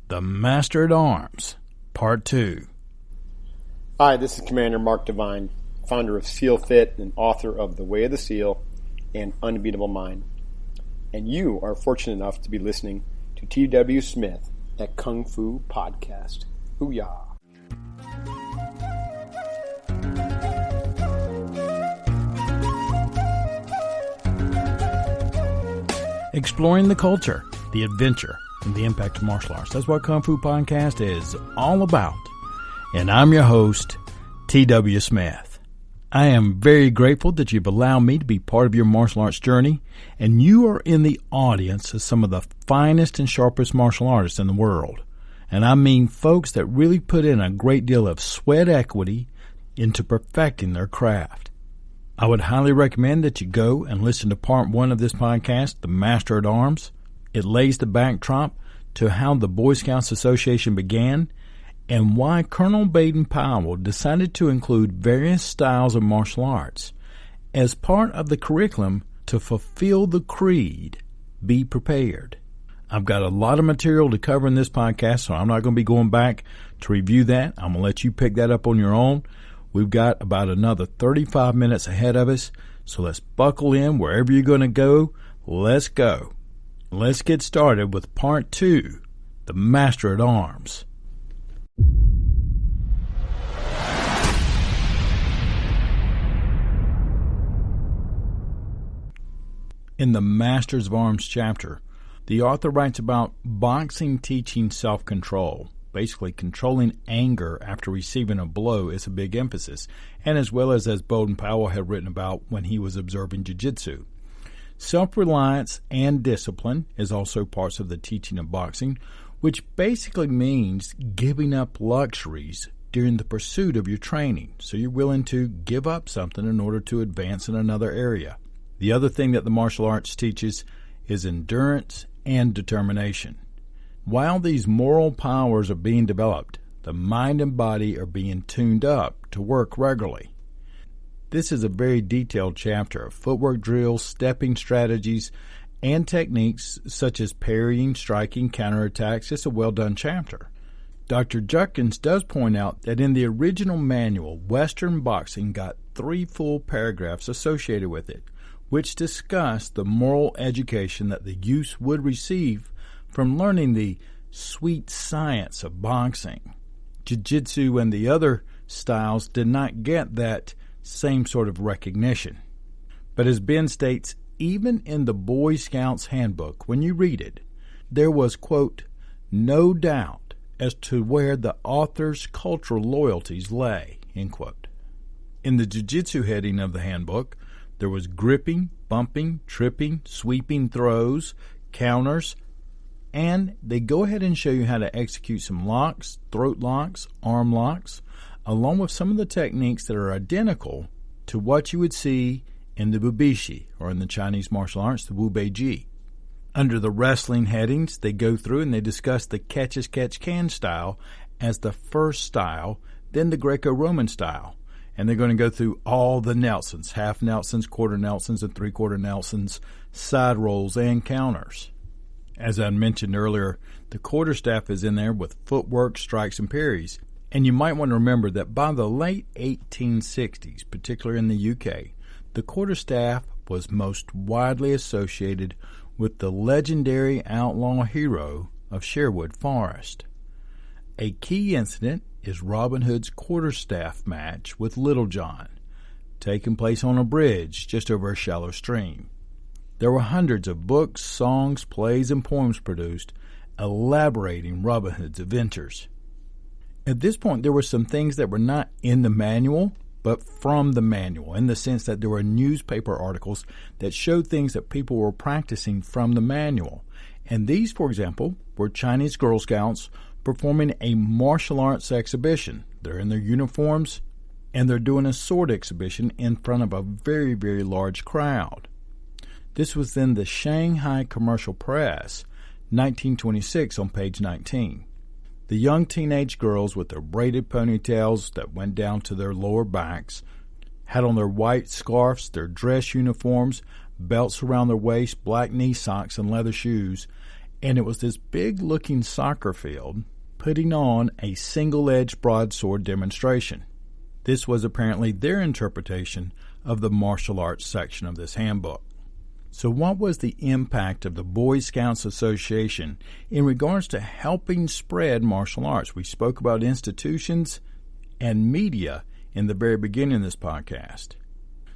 The Master at Arms, Part 2. Hi, this is Commander Mark Devine, founder of SEAL Fit and author of The Way of the SEAL and Unbeatable Mind. And you are fortunate enough to be listening to T.W. Smith at Kung Fu Podcast. Booyah! Exploring the culture, the adventure, and the impact of martial arts. That's what Kung Fu Podcast is all about. And I'm your host, T.W. Smith. I am very grateful that you've allowed me to be part of your martial arts journey, and you are in the audience of some of the finest and sharpest martial artists in the world. And I mean folks that really put in a great deal of sweat equity into perfecting their craft. I would highly recommend that you go and listen to part 1 of this podcast, The Master at Arms. It lays the backdrop to how the Boy Scouts Association began and why Colonel Baden-Powell decided to include various styles of martial arts as part of the curriculum to fulfill the creed, be prepared. I've got a lot of material to cover in this podcast, so I'm not going to be going back to review that. I'm going to let you pick that up on your own. We've got about another 35 minutes ahead of us, so let's buckle in wherever you're going to go. Let's go. Let's get started with Part 2, The Master at Arms. In the Masters of Arms chapter, the author writes about boxing teaching self-control. Basically, controlling anger after receiving a blow is a big emphasis, and as well as Baden-Powell had written about when he was observing jiu-jitsu. Self-reliance and discipline is also parts of the teaching of boxing, which basically means giving up luxuries during the pursuit of your training. So you're willing to give up something in order to advance in another area. The other thing that the martial arts teaches is endurance and determination. While these moral powers are being developed, the mind and body are being tuned up to work regularly. This is a very detailed chapter of footwork drills, stepping strategies, and techniques such as parrying, striking, counterattacks. It's a well-done chapter. Dr. Judkins does point out that in the original manual, Western boxing got 3 full paragraphs associated with it, which discuss the moral education that the youth would receive from learning the sweet science of boxing. Jiu-jitsu and the other styles did not get that same sort of recognition. But as Ben states, even in the Boy Scouts handbook, when you read it, there was, quote, no doubt as to where the author's cultural loyalties lay, end quote. In the jiu-jitsu heading of the handbook, there was gripping, bumping, tripping, sweeping throws, counters, and they go ahead and show you how to execute some locks, throat locks, arm locks, along with some of the techniques that are identical to what you would see in the bubishi, or in the Chinese martial arts, the Wu Bei Ji. Under the wrestling headings, they go through and they discuss the catch-as-catch-can style as the first style, then the Greco-Roman style. And they're going to go through all the Nelsons, half Nelsons, quarter Nelsons, and three-quarter Nelsons, side rolls, and counters. As I mentioned earlier, the quarterstaff is in there with footwork, strikes, and parries. And you might want to remember that by the late 1860s, particularly in the UK, the quarterstaff was most widely associated with the legendary outlaw hero of Sherwood Forest. A key incident is Robin Hood's quarterstaff match with Little John, taking place on a bridge just over a shallow stream. There were hundreds of books, songs, plays, and poems produced elaborating Robin Hood's adventures. At this point, there were some things that were not in the manual, but from the manual, in the sense that there were newspaper articles that showed things that people were practicing from the manual. And these, for example, were Chinese Girl Scouts performing a martial arts exhibition. They're in their uniforms, and they're doing a sword exhibition in front of a very, very large crowd. This was in the Shanghai Commercial Press, 1926, on page 19. The young teenage girls with their braided ponytails that went down to their lower backs had on their white scarves, their dress uniforms, belts around their waist, black knee socks, and leather shoes, And it was this big-looking soccer field putting on a single-edged broadsword demonstration. This was apparently their interpretation of the martial arts section of this handbook. So what was the impact of the Boy Scouts Association in regards to helping spread martial arts? We spoke about institutions and media in the very beginning of this podcast.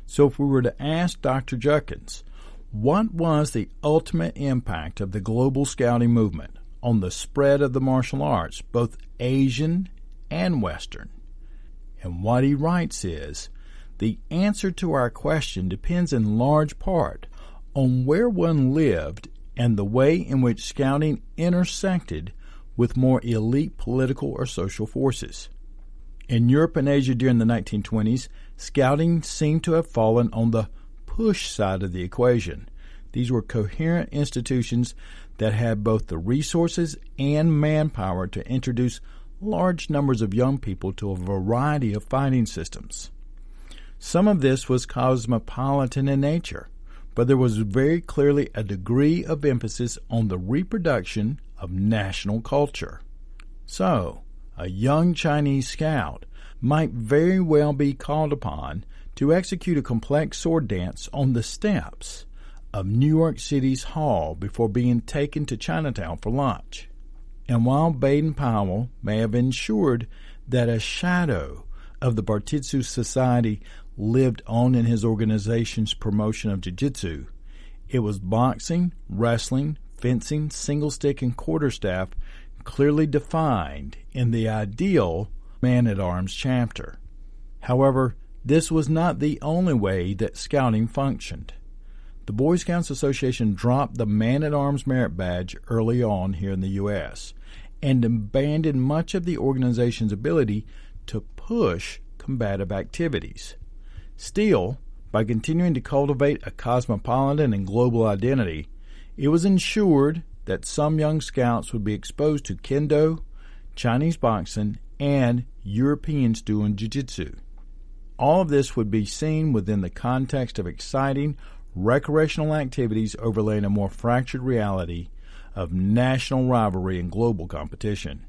So if we were to ask Dr. Judkins, what was the ultimate impact of the global scouting movement on the spread of the martial arts, both Asian and Western? And what he writes is, the answer to our question depends in large part on where one lived and the way in which scouting intersected with more elite political or social forces. In Europe and Asia during the 1920s, scouting seemed to have fallen on the push side of the equation. These were coherent institutions that had both the resources and manpower to introduce large numbers of young people to a variety of fighting systems. Some of this was cosmopolitan in nature, but there was very clearly a degree of emphasis on the reproduction of national culture. So, a young Chinese scout might very well be called upon to execute a complex sword dance on the steps of New York City's Hall before being taken to Chinatown for lunch. And while Baden-Powell may have ensured that a shadow of the Bartitsu Society lived on in his organization's promotion of jiu-jitsu, it was boxing, wrestling, fencing, single-stick, and quarterstaff clearly defined in the ideal man-at-arms chapter. However, this was not the only way that scouting functioned. The Boy Scouts Association dropped the man-at-arms merit badge early on here in the U.S. and abandoned much of the organization's ability to push combative activities. Still, by continuing to cultivate a cosmopolitan and global identity, it was ensured that some young scouts would be exposed to kendo, Chinese boxing, and Europeans doing jiu-jitsu. All of this would be seen within the context of exciting recreational activities overlaying a more fractured reality of national rivalry and global competition.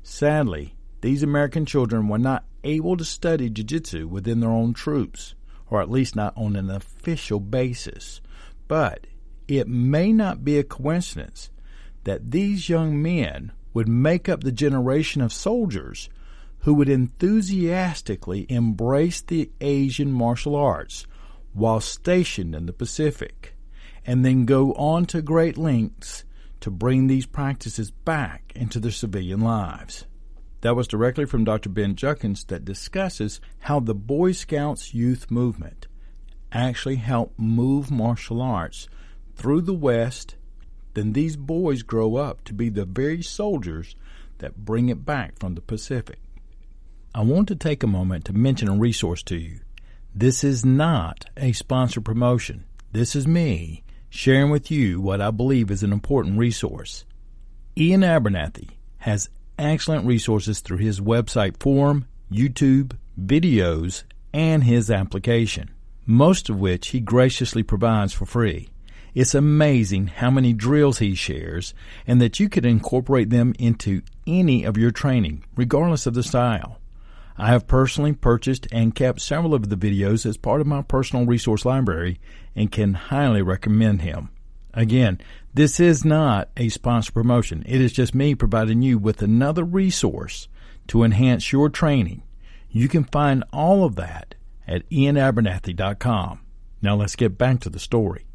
Sadly, these American children were not able to study jiu-jitsu within their own troops, or at least not on an official basis. But it may not be a coincidence that these young men would make up the generation of soldiers who would enthusiastically embrace the Asian martial arts while stationed in the Pacific, and then go on to great lengths to bring these practices back into their civilian lives. That was directly from Dr. Ben Judkins that discusses how the Boy Scouts youth movement actually helped move martial arts through the West. Then these boys grow up to be the very soldiers that bring it back from the Pacific. I want to take a moment to mention a resource to you. This is not a sponsored promotion. This is me sharing with you what I believe is an important resource. Ian Abernathy has excellent resources through his website forum, YouTube, videos, and his application, most of which he graciously provides for free. It's amazing how many drills he shares and that you could incorporate them into any of your training, regardless of the style. I have personally purchased and kept several of the videos as part of my personal resource library and can highly recommend him. Again, this is not a sponsored promotion. It is just me providing you with another resource to enhance your training. You can find all of that at ianabernathy.com. Now let's get back to the story.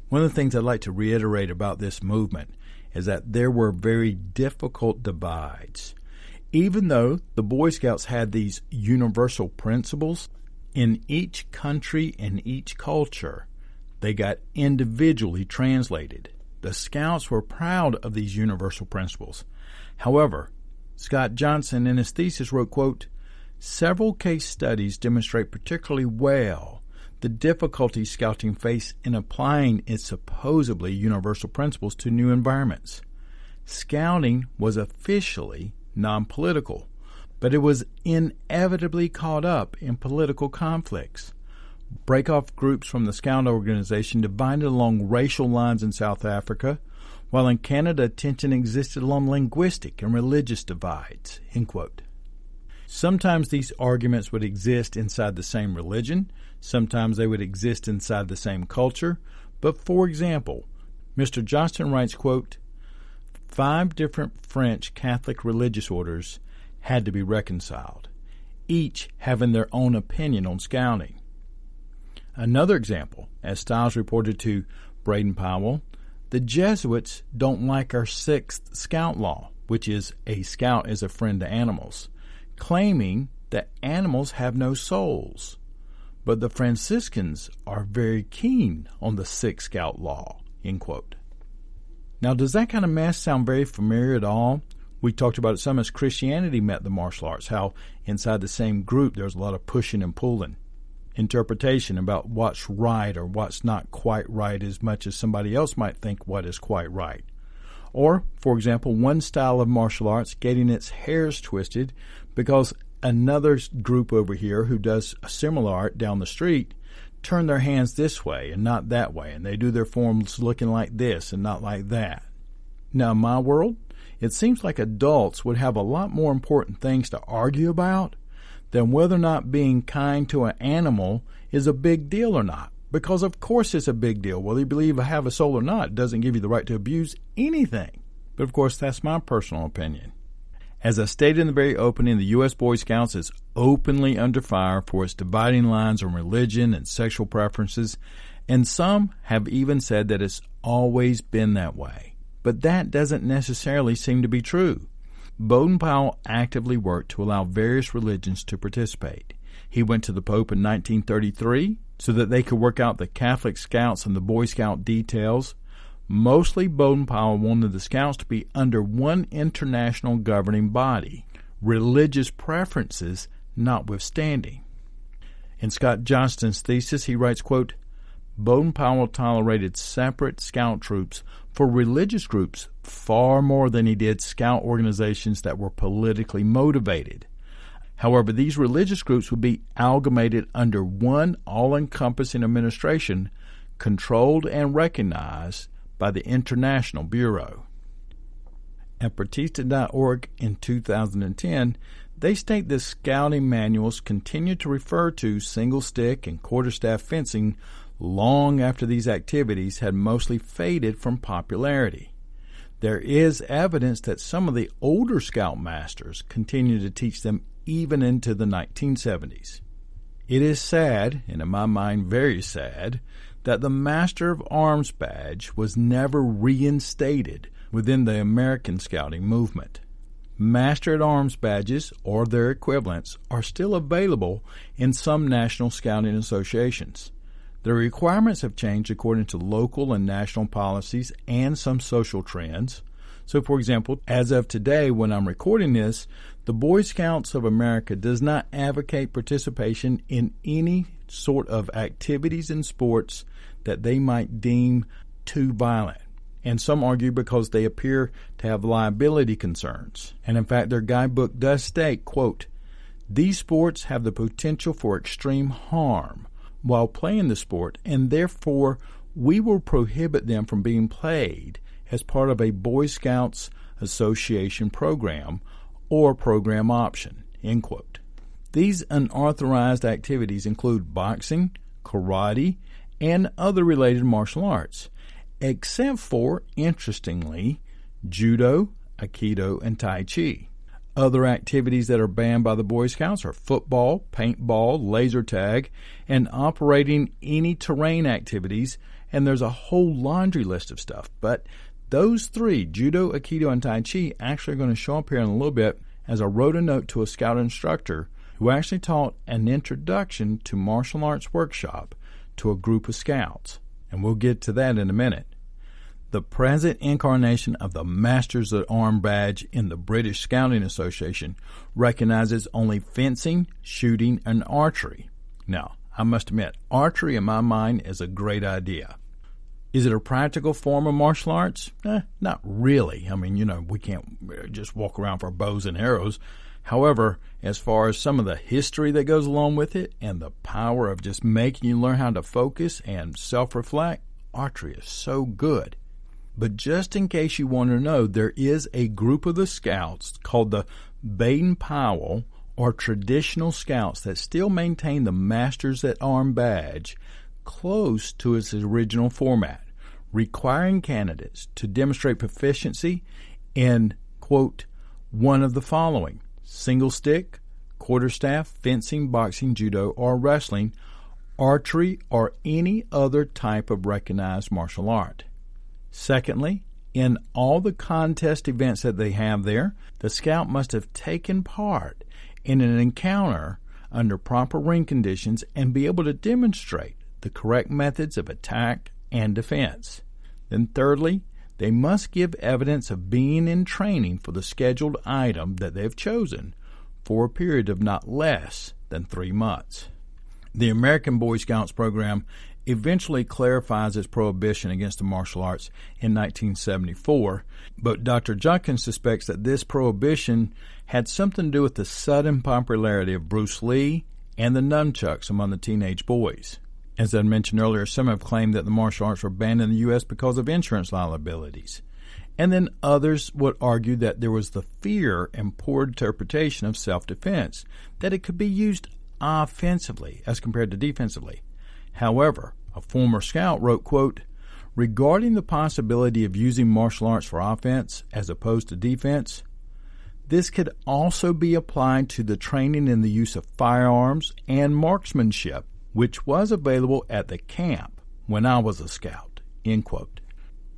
One of the things I'd like to reiterate about this movement is that there were very difficult divides. Even though the Boy Scouts had these universal principles, in each country and each culture, they got individually translated. The Scouts were proud of these universal principles. However, Scott Johnson in his thesis wrote, quote, "Several case studies demonstrate particularly well the difficulties scouting faced in applying its supposedly universal principles to new environments. Scouting was officially non-political, but it was inevitably caught up in political conflicts. Break-off groups from the Scout organization divided along racial lines in South Africa, while in Canada tension existed along linguistic and religious divides, end quote. Sometimes these arguments would exist inside the same religion, sometimes they would exist inside the same culture, but for example, Mr. Johnston writes, quote, 5 different French Catholic religious orders had to be reconciled, each having their own opinion on scouting. Another example, as Stiles reported to Braden Powell, the Jesuits don't like our 6th Scout Law, which is a scout is a friend to animals, claiming that animals have no souls. But the Franciscans are very keen on the 6th Scout Law, end quote. Now, does that kind of mess sound very familiar at all? We talked about it some as Christianity met the martial arts, how inside the same group there's a lot of pushing and pulling. Interpretation about what's right or what's not quite right as much as somebody else might think what is quite right. Or, for example, one style of martial arts getting its hairs twisted because another group over here who does a similar art down the street turn their hands this way and not that way, and they do their forms looking like this and not like that. Now, in my world, it seems like adults would have a lot more important things to argue about than whether or not being kind to an animal is a big deal or not. Because of course it's a big deal. Whether you believe I have a soul or not doesn't give you the right to abuse anything. But of course that's my personal opinion. As I stated in the very opening, the U.S. Boy Scouts is openly under fire for its dividing lines on religion and sexual preferences, and some have even said that it's always been that way. But that doesn't necessarily seem to be true. Bowden Powell actively worked to allow various religions to participate. He went to the Pope in 1933 so that they could work out the Catholic Scouts and the Boy Scout details. Mostly, Bowden Powell wanted the Scouts to be under one international governing body, religious preferences notwithstanding. In Scott Johnston's thesis, he writes, quote, Bowden Powell tolerated separate Scout troops for religious groups far more than he did Scout organizations that were politically motivated. However, these religious groups would be amalgamated under one all-encompassing administration, controlled and recognized by the International Bureau. At Batista.org in 2010, they state that scouting manuals continue to refer to single-stick and quarterstaff fencing long after these activities had mostly faded from popularity. There is evidence that some of the older scoutmasters continue to teach them even into the 1970s. It is sad, and in my mind very sad, that the Master of Arms badge was never reinstated within the American Scouting movement. Master at Arms badges, or their equivalents, are still available in some national scouting associations. The requirements have changed according to local and national policies and some social trends. So, for example, as of today, when I'm recording this, the Boy Scouts of America does not advocate participation in any sort of activities and sports that they might deem too violent. And some argue because they appear to have liability concerns. And in fact, their guidebook does state, quote, these sports have the potential for extreme harm while playing the sport, and therefore we will prohibit them from being played as part of a Boy Scouts Association program or program option, end quote. These unauthorized activities include boxing, karate, and other related martial arts, except for, interestingly, judo, aikido, and tai chi. Other activities that are banned by the Boy Scouts are football, paintball, laser tag, and operating any terrain activities, and there's a whole laundry list of stuff. But those three, judo, aikido, and tai chi, actually are going to show up here in a little bit, as I wrote a note to a scout instructor who actually taught an introduction to martial arts workshop to a group of scouts, and we'll get to that in a minute. The present incarnation of the Masters at Arms badge in the British Scouting Association recognizes only fencing, shooting, and archery. Now, I must admit, archery in my mind is a great idea. Is it a practical form of martial arts? Not really. I mean, we can't just walk around for bows and arrows. However, as far as some of the history that goes along with it and the power of just making you learn how to focus and self-reflect, archery is so good. But just in case you want to know, there is a group of the Scouts called the Baden-Powell, or traditional Scouts, that still maintain the Masters at Arms badge close to its original format, requiring candidates to demonstrate proficiency in, quote, one of the following: single stick, quarterstaff, fencing, boxing, judo, or wrestling, archery, or any other type of recognized martial art. Secondly, in all the contest events that they have there, the Scout must have taken part in an encounter under proper ring conditions and be able to demonstrate the correct methods of attack and defense. Then thirdly, they must give evidence of being in training for the scheduled item that they have chosen for a period of not less than 3 months. The American Boy Scouts program eventually clarifies its prohibition against the martial arts in 1974, but Dr. Junkins suspects that this prohibition had something to do with the sudden popularity of Bruce Lee and the nunchucks among the teenage boys. As I mentioned earlier, some have claimed that the martial arts were banned in the U.S. because of insurance liabilities. And then others would argue that there was the fear and poor interpretation of self-defense, that it could be used offensively as compared to defensively. However, a former Scout wrote, quote, regarding the possibility of using martial arts for offense as opposed to defense, this could also be applied to the training in the use of firearms and marksmanship, which was available at the camp when I was a Scout, end quote.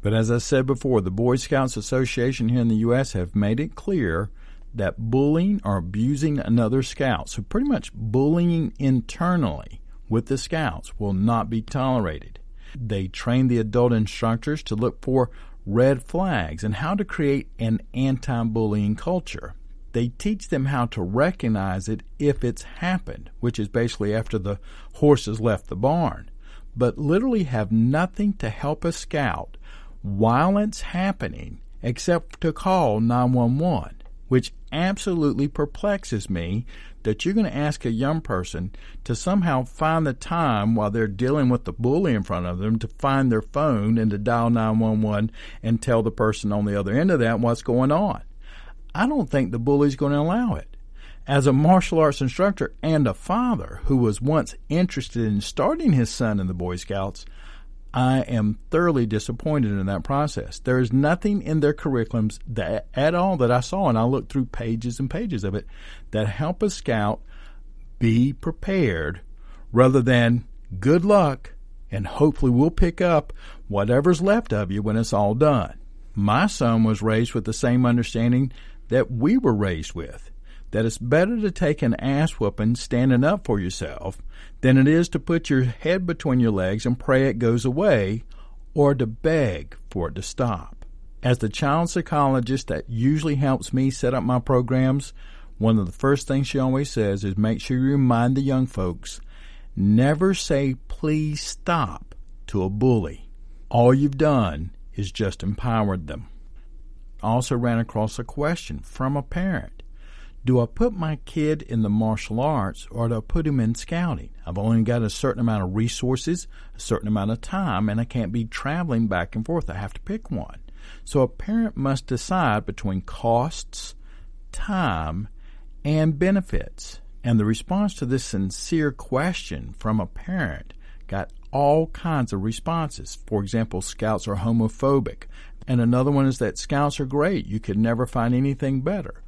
But as I said before, the Boy Scouts Association here in the U.S. have made it clear that bullying or abusing another Scout, so pretty much bullying internally with the Scouts, will not be tolerated. They train the adult instructors to look for red flags and how to create an anti-bullying culture. They teach them how to recognize it if it's happened, which is basically after the horse has left the barn, but literally have nothing to help a Scout while it's happening except to call 911, which absolutely perplexes me that you're going to ask a young person to somehow find the time while they're dealing with the bully in front of them to find their phone and to dial 911 and tell the person on the other end of that what's going on. I don't think the bully's going to allow it. As a martial arts instructor and a father who was once interested in starting his son in the Boy Scouts, I am thoroughly disappointed in that process. There is nothing in their curriculums that, at all that I saw, and I looked through pages and pages of it, that help a Scout be prepared rather than good luck and hopefully we'll pick up whatever's left of you when it's all done. My son was raised with the same understanding that we were raised with, that it's better to take an ass whooping standing up for yourself than it is to put your head between your legs and pray it goes away or to beg for it to stop. As the child psychologist that usually helps me set up my programs, one of the first things she always says is make sure you remind the young folks, never say please stop to a bully. All you've done is just empowered them. I also ran across a question from a parent. Do I put my kid in the martial arts or do I put him in scouting? I've only got a certain amount of resources, a certain amount of time, and I can't be traveling back and forth. I have to pick one. So a parent must decide between costs, time, and benefits. And the response to this sincere question from a parent got all kinds of responses. For example, Scouts are homophobic. And another one is that Scouts are great. You could never find anything better.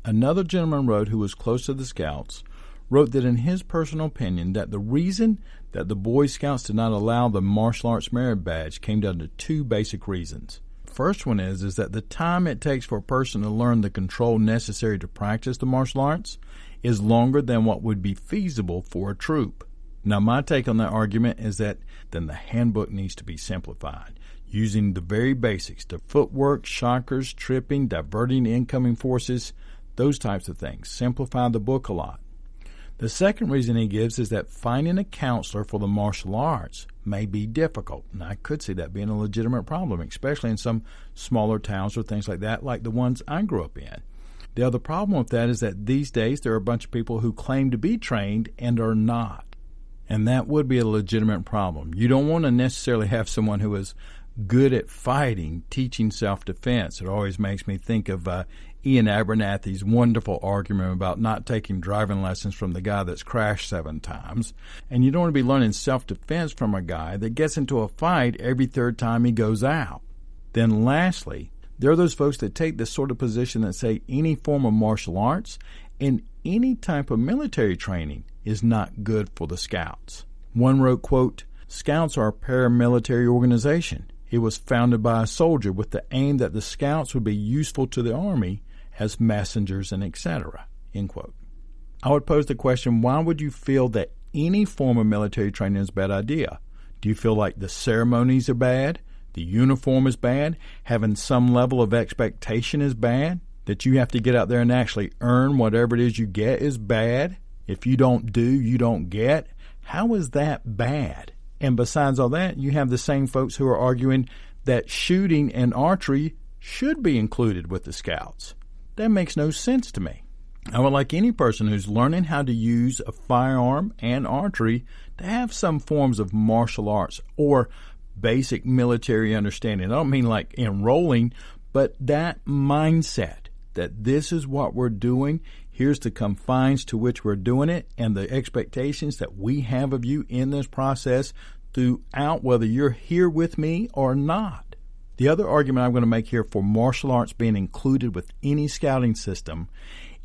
Another gentleman wrote, who was close to the Scouts, wrote that in his personal opinion that the reason that the Boy Scouts did not allow the martial arts merit badge came down to two basic reasons. First one is that the time it takes for a person to learn the control necessary to practice the martial arts is longer than what would be feasible for a troop. Now, my take on that argument is that then the handbook needs to be simplified, using the very basics, the footwork, shockers, tripping, diverting incoming forces, those types of things. Simplify the book a lot. The second reason he gives is that finding a counselor for the martial arts may be difficult. And I could see that being a legitimate problem, especially in some smaller towns or things like that, like the ones I grew up in. The other problem with that is that these days there are a bunch of people who claim to be trained and are not. And that would be a legitimate problem. You don't want to necessarily have someone who is good at fighting, teaching self-defense. It always makes me think of Ian Abernathy's wonderful argument about not taking driving lessons from the guy that's crashed 7 times. And you don't want to be learning self-defense from a guy that gets into a fight every 3rd time he goes out. Then lastly, there are those folks that take this sort of position that say any form of martial arts and any type of military training is not good for the Scouts. One wrote, quote, "Scouts are a paramilitary organization. It was founded by a soldier with the aim that the Scouts would be useful to the Army as messengers and etc." End quote. I would pose the question, why would you feel that any form of military training is a bad idea? Do you feel like the ceremonies are bad? The uniform is bad? Having some level of expectation is bad? That you have to get out there and actually earn whatever it is you get is bad? If you don't do, you don't get? How is that bad? And besides all that, you have the same folks who are arguing that shooting and archery should be included with the Scouts. That makes no sense to me. I would like any person who's learning how to use a firearm and archery to have some forms of martial arts or basic military understanding. I don't mean like enrolling, but that mindset that this is what we're doing, here's the confines to which we're doing it, and the expectations that we have of you in this process throughout, whether you're here with me or not. The other argument I'm going to make here for martial arts being included with any scouting system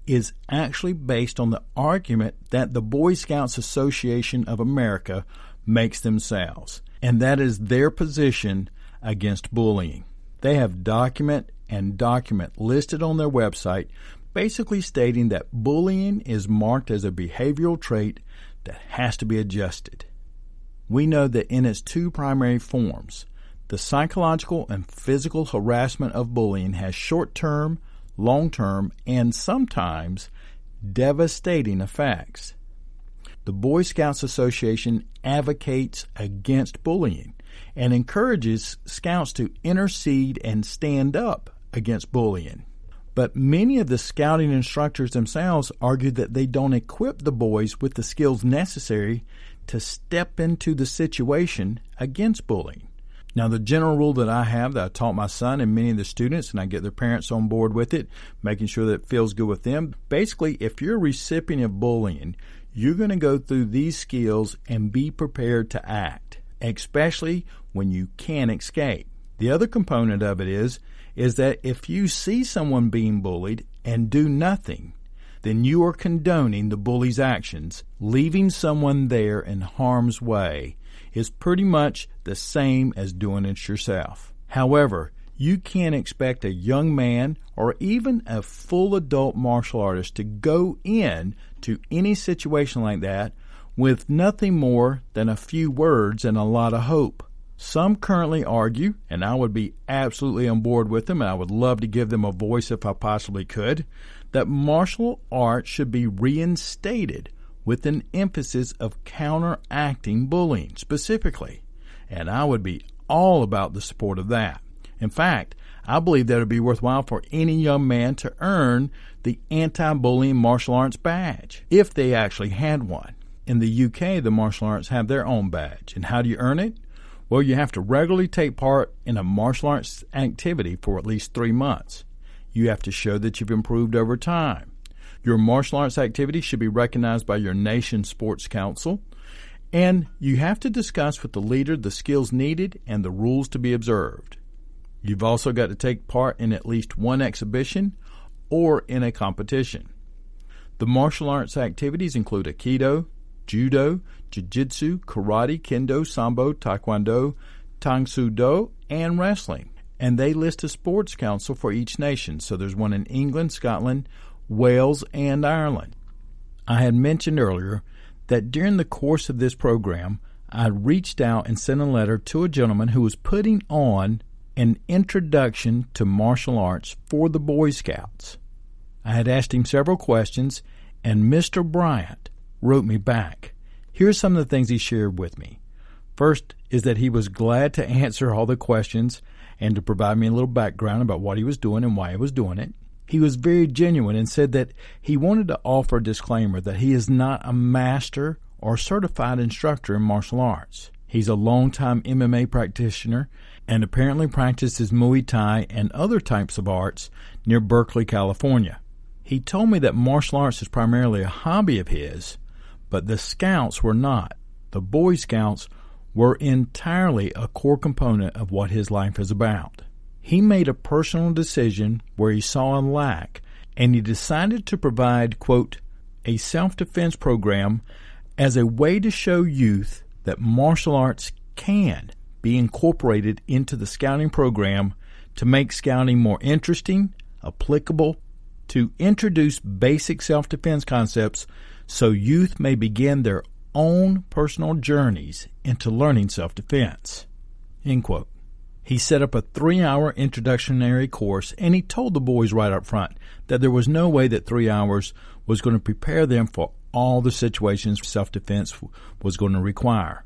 is actually based on the argument that the Boy Scouts Association of America makes themselves, and that is their position against bullying. They have document listed on their website basically stating that bullying is marked as a behavioral trait that has to be adjusted. We know that in its 2 primary forms, the psychological and physical harassment of bullying has short-term, long-term, and sometimes devastating effects. The Boy Scouts Association advocates against bullying and encourages Scouts to intercede and stand up against bullying. But many of the scouting instructors themselves argue that they don't equip the boys with the skills necessary to step into the situation against bullying. Now, the general rule that I have, that I taught my son and many of the students, and I get their parents on board with it, making sure that it feels good with them. Basically, if you're a recipient of bullying, you're going to go through these skills and be prepared to act, especially when you can't escape. The other component of it is that if you see someone being bullied and do nothing, then you are condoning the bully's actions. Leaving someone there in harm's way is pretty much the same as doing it yourself. However, you can't expect a young man or even a full adult martial artist to go in to any situation like that with nothing more than a few words and a lot of hope. Some currently argue, and I would be absolutely on board with them, and I would love to give them a voice if I possibly could, that martial arts should be reinstated with an emphasis of counteracting bullying specifically. And I would be all about the support of that. In fact, I believe that it would be worthwhile for any young man to earn the anti-bullying martial arts badge, if they actually had one. In the UK, the martial arts have their own badge. And how do you earn it? Well, you have to regularly take part in a martial arts activity for at least 3 months. You have to show that you've improved over time. Your martial arts activity should be recognized by your nation's sports council, and you have to discuss with the leader the skills needed and the rules to be observed. You've also got to take part in at least one exhibition or in a competition. The martial arts activities include Aikido, Judo, Jiu-Jitsu, Karate, Kendo, Sambo, Taekwondo, Tang Soo Do, and wrestling. And they list a sports council for each nation. So there's one in England, Scotland, Wales, and Ireland. I had mentioned earlier that during the course of this program, I reached out and sent a letter to a gentleman who was putting on an introduction to martial arts for the Boy Scouts. I had asked him several questions, and Mr. Bryant wrote me back. Here's some of the things he shared with me. First is that he was glad to answer all the questions and to provide me a little background about what he was doing and why he was doing it. He was very genuine and said that he wanted to offer a disclaimer that he is not a master or certified instructor in martial arts. He's a longtime MMA practitioner and apparently practices Muay Thai and other types of arts near Berkeley, California. He told me that martial arts is primarily a hobby of his, but the Scouts were not. The Boy Scouts were entirely a core component of what his life is about. He made a personal decision where he saw a lack, and he decided to provide, quote, a self-defense program as a way to show youth that martial arts can be incorporated into the scouting program to make scouting more interesting, applicable, to introduce basic self-defense concepts so youth may begin their own personal journeys into learning self-defense. End quote. He set up a 3-hour introductory course, and he told the boys right up front that there was no way that 3 hours was going to prepare them for all the situations self-defense was going to require.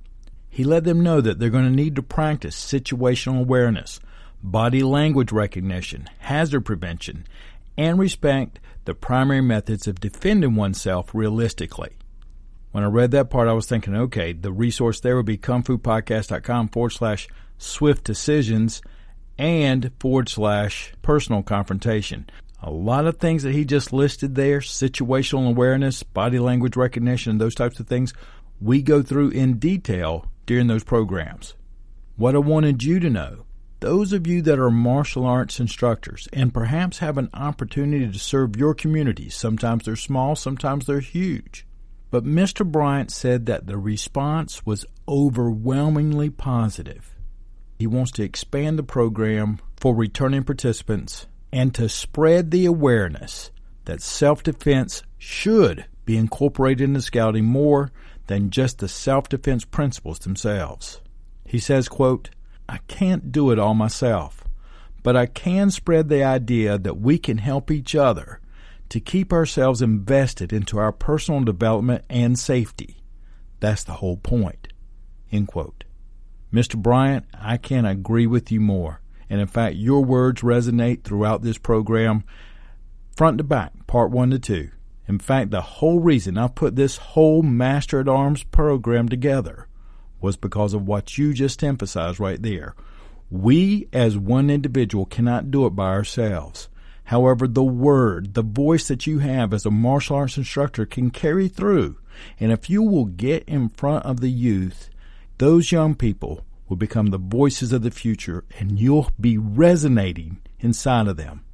He let them know that they're going to need to practice situational awareness, body language recognition, hazard prevention, and respect the primary methods of defending oneself realistically. When I read that part, I was thinking, okay, the resource there would be kungfupodcast.com/swift decisions and /personal confrontation. A lot of things that he just listed there, situational awareness, body language recognition, and those types of things, we go through in detail during those programs. What I wanted you to know, those of you that are martial arts instructors and perhaps have an opportunity to serve your communities, sometimes they're small, sometimes they're huge. But Mr. Bryant said that the response was overwhelmingly positive. He wants to expand the program for returning participants and to spread the awareness that self-defense should be incorporated into scouting more than just the self-defense principles themselves. He says, quote, I can't do it all myself, but I can spread the idea that we can help each other to keep ourselves invested into our personal development and safety. That's the whole point. End quote. Mr. Bryant, I can't agree with you more. And in fact, your words resonate throughout this program, front to back, part 1 to 2. In fact, the whole reason I put this whole Master at Arms program together was because of what you just emphasized right there. We as one individual cannot do it by ourselves. However, the word, the voice that you have as a martial arts instructor can carry through. And if you will get in front of the youth, those young people will become the voices of the future, and you'll be resonating inside of them.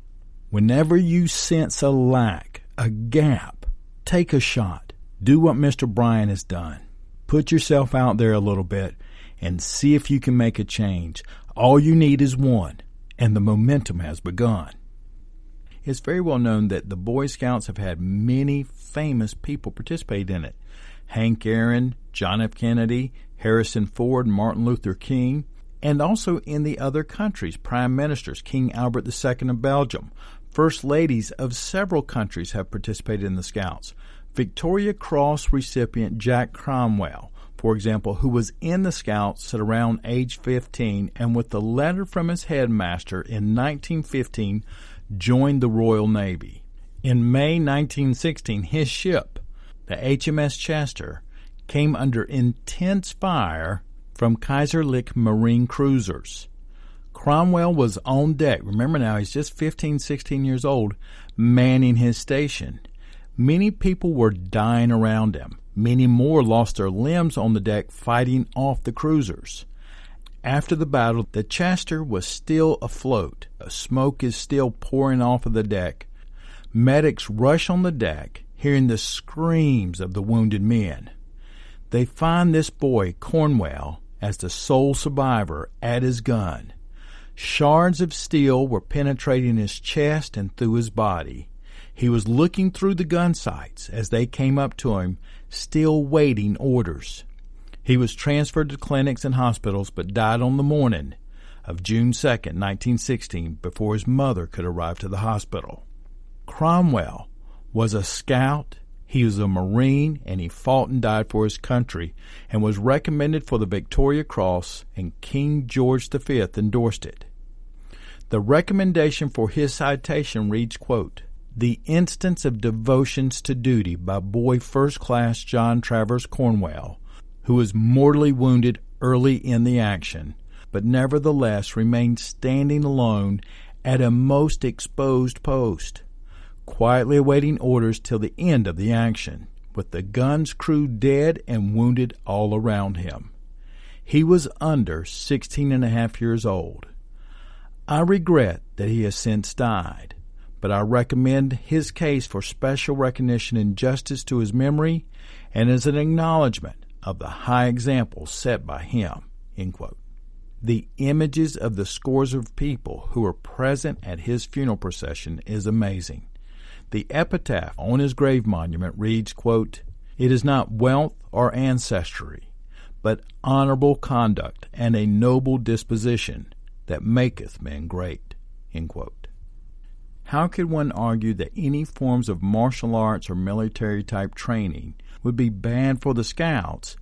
Whenever you sense a lack, a gap, take a shot. Do what Mr. Bryan has done. Put yourself out there a little bit and see if you can make a change. All you need is one, and the momentum has begun. It's very well known that the Boy Scouts have had many famous people participate in it. Hank Aaron, John F. Kennedy, Harrison Ford, Martin Luther King, and also in the other countries, prime ministers, King Albert II of Belgium, first ladies of several countries have participated in the Scouts. Victoria Cross recipient Jack Cromwell, for example, who was in the Scouts at around age 15 and with a letter from his headmaster in 1915 joined the Royal Navy. In May 1916, his ship, the HMS Chester, came under intense fire from Kaiserlich Marine cruisers. Cromwell was on deck. Remember now, he's just 15, 16 years old, manning his station. Many people were dying around him. Many more lost their limbs on the deck fighting off the cruisers. After the battle, the Chester was still afloat. Smoke is still pouring off of the deck. Medics rush on the deck, hearing the screams of the wounded men. They find this boy, Cornwell, as the sole survivor at his gun. Shards of steel were penetrating his chest and through his body. He was looking through the gun sights as they came up to him, still waiting orders. He was transferred to clinics and hospitals but died on the morning of June 2, 1916, before his mother could arrive to the hospital. Cromwell was a scout, he was a Marine, and he fought and died for his country and was recommended for the Victoria Cross, and King George V endorsed it. The recommendation for his citation reads, quote, "The instance of devotions to duty by boy First Class John Travers Cornwell, who was mortally wounded early in the action, but nevertheless remained standing alone at a most exposed post, quietly awaiting orders till the end of the action, with the gun's crew dead and wounded all around him. He was under 16.5 years old. I regret that he has since died, but I recommend his case for special recognition and justice to his memory and as an acknowledgement of the high example set by him." End quote. The images of the scores of people who were present at his funeral procession is amazing. The epitaph on his grave monument reads, quote, "It is not wealth or ancestry, but honorable conduct and a noble disposition that maketh men great." End quote. How could one argue that any forms of martial arts or military-type training would be bad for the Scouts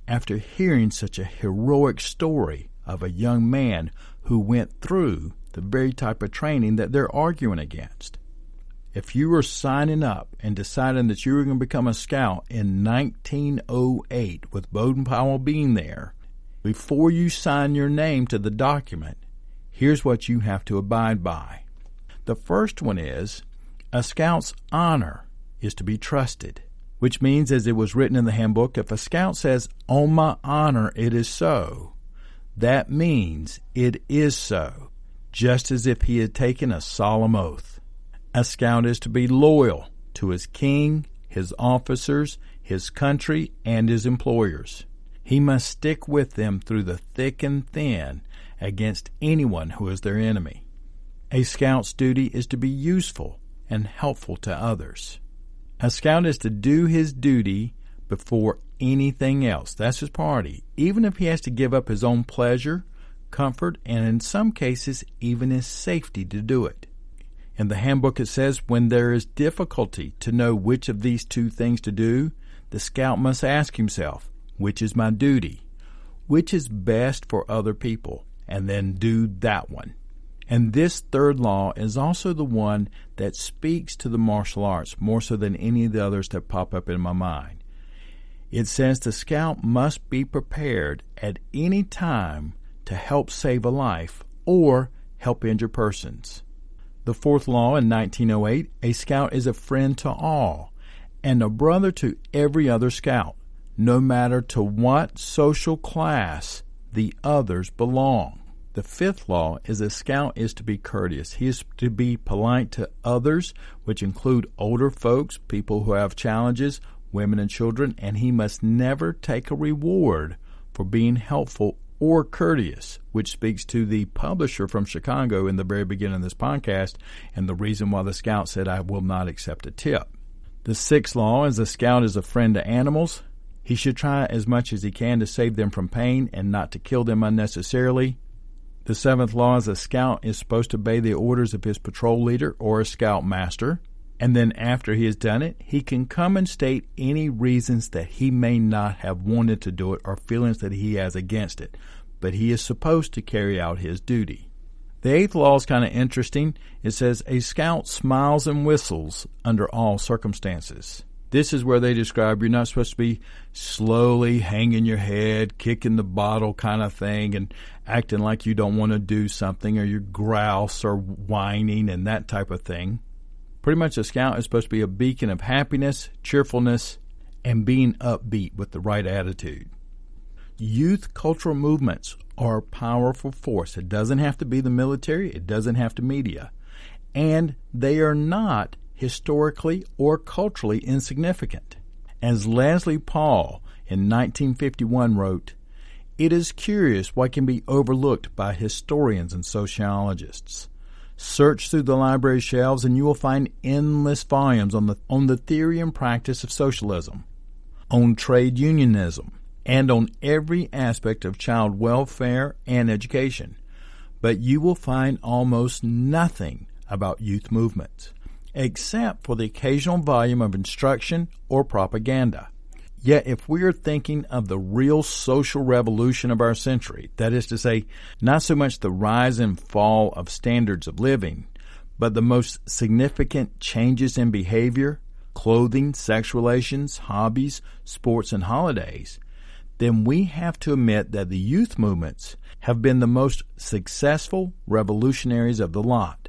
after hearing such a heroic story of a young man who went through the very type of training that they're arguing against? If you were signing up and deciding that you were going to become a Scout in 1908 with Bowden Powell being there, before you sign your name to the document, here's what you have to abide by. The first one is, a Scout's honor is to be trusted, which means, as it was written in the handbook, if a Scout says, "On my honor it is so," that means it is so, just as if he had taken a solemn oath. A Scout is to be loyal to his king, his officers, his country, and his employers. He must stick with them through the thick and thin against anyone who is their enemy. A Scout's duty is to be useful and helpful to others. A Scout is to do his duty before anything else. That's his priority, even if he has to give up his own pleasure, comfort, and in some cases, even his safety to do it. In the handbook it says, when there is difficulty to know which of these two things to do, the Scout must ask himself, which is my duty? Which is best for other people? And then do that one. And this third law is also the one that speaks to the martial arts more so than any of the others that pop up in my mind. It says the Scout must be prepared at any time to help save a life or help injured persons. The fourth law in 1908, a Scout is a friend to all and a brother to every other Scout, no matter to what social class the others belong. The fifth law is a Scout is to be courteous. He is to be polite to others, which include older folks, people who have challenges, women and children, and he must never take a reward for being helpful or courteous, which speaks to the publisher from Chicago in the very beginning of this podcast and the reason why the Scout said, "I will not accept a tip." The sixth law is a Scout is a friend to animals. He should try as much as he can to save them from pain and not to kill them unnecessarily. The seventh law is a Scout is supposed to obey the orders of his patrol leader or a Scout master. And then after he has done it, he can come and state any reasons that he may not have wanted to do it or feelings that he has against it. But he is supposed to carry out his duty. The eighth law is kind of interesting. It says, a Scout smiles and whistles under all circumstances. This is where they describe you're not supposed to be slowly hanging your head, kicking the bottle kind of thing, and acting like you don't want to do something, or you're grouse or whining and that type of thing. Pretty much a Scout is supposed to be a beacon of happiness, cheerfulness, and being upbeat with the right attitude. Youth cultural movements are a powerful force. It doesn't have to be the military. It doesn't have to media. And they are not historically or culturally insignificant. As Leslie Paul in 1951 wrote, "It is curious what can be overlooked by historians and sociologists. Search through the library shelves and you will find endless volumes on the theory and practice of socialism, on trade unionism, and on every aspect of child welfare and education. But you will find almost nothing about youth movements, except for the occasional volume of instruction or propaganda. Yet if we are thinking of the real social revolution of our century, that is to say, not so much the rise and fall of standards of living, but the most significant changes in behavior, clothing, sex relations, hobbies, sports, and holidays, then we have to admit that the youth movements have been the most successful revolutionaries of the lot.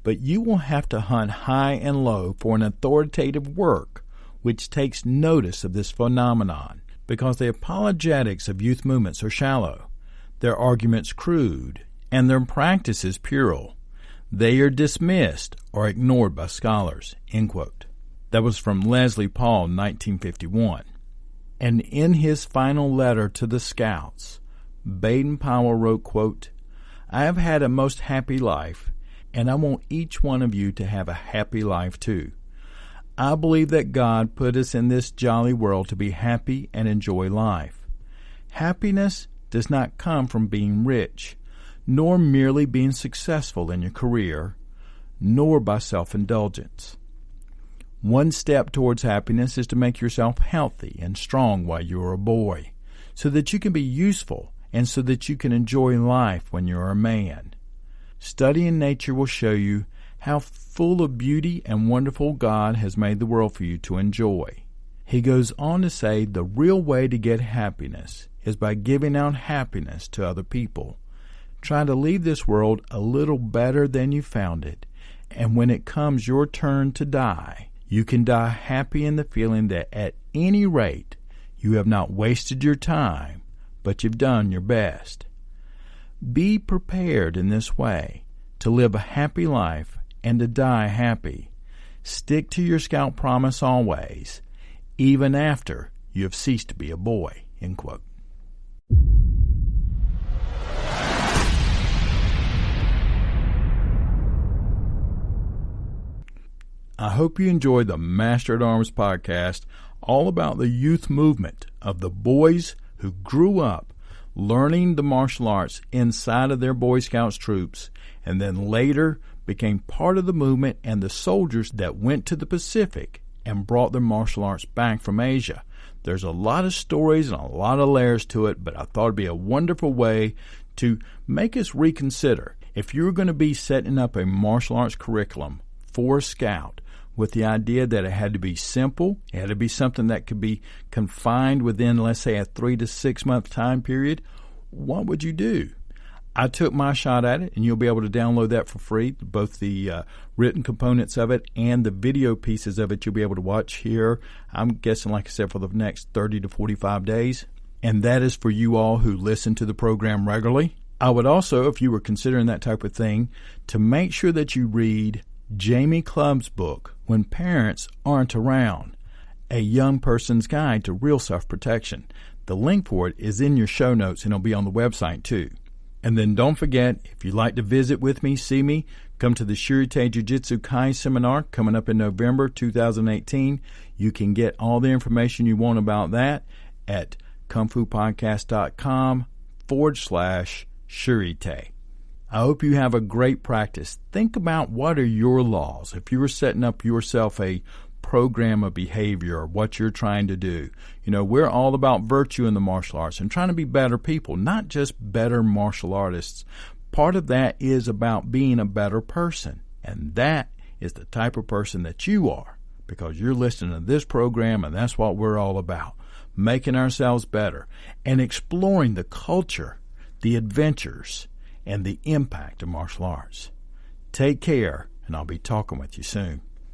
But you will have to hunt high and low for an authoritative work which takes notice of this phenomenon, because the apologetics of youth movements are shallow, their arguments crude, and their practices puerile. They are dismissed or ignored by scholars." End quote. That was from Leslie Paul, 1951. And in his final letter to the Scouts, Baden-Powell wrote, quote, "I have had a most happy life, and I want each one of you to have a happy life too. I believe that God put us in this jolly world to be happy and enjoy life. Happiness does not come from being rich, nor merely being successful in your career, nor by self-indulgence. One step towards happiness is to make yourself healthy and strong while you are a boy, so that you can be useful and so that you can enjoy life when you are a man. Studying nature will show you how full of beauty and wonderful God has made the world for you to enjoy." He goes on to say the real way to get happiness is by giving out happiness to other people. Try to leave this world a little better than you found it, and when it comes your turn to die, you can die happy in the feeling that at any rate you have not wasted your time, but you've done your best. Be prepared in this way to live a happy life and to die happy. Stick to your Scout promise always, even after you have ceased to be a boy." End quote. I hope you enjoyed the Master at Arms podcast, all about the youth movement of the boys who grew up learning the martial arts inside of their Boy Scouts troops, and then later became part of the movement and the soldiers that went to the Pacific and brought their martial arts back from Asia. There's a lot of stories and a lot of layers to it, but I thought it'd be a wonderful way to make us reconsider. If you're going to be setting up a martial arts curriculum for a Scout with the idea that it had to be simple, it had to be something that could be confined within, let's say, a 3 to 6 month time period, what would you do? I took my shot at it, and you'll be able to download that for free, both the written components of it and the video pieces of it you'll be able to watch here, I'm guessing, like I said, for the next 30 to 45 days. And that is for you all who listen to the program regularly. I would also, if you were considering that type of thing, to make sure that you read Jamie Clubb's book, When Parents Aren't Around, A Young Person's Guide to Real Self-Protection. The link for it is in your show notes, and it'll be on the website too. And then don't forget, if you'd like to visit with me, see me, come to the Shurite Jiu-Jitsu Kai seminar coming up in November 2018. You can get all the information you want about that at kungfupodcast.com/Shurite. I hope you have a great practice. Think about what are your laws. If you were setting up yourself a program of behavior or what you're trying to do. You know, we're all about virtue in the martial arts and trying to be better people, not just better martial artists. Part of that is about being a better person, and that is the type of person that you are, because you're listening to this program, and that's what we're all about, making ourselves better and exploring the culture, the adventures, and the impact of martial arts. Take care, and I'll be talking with you soon.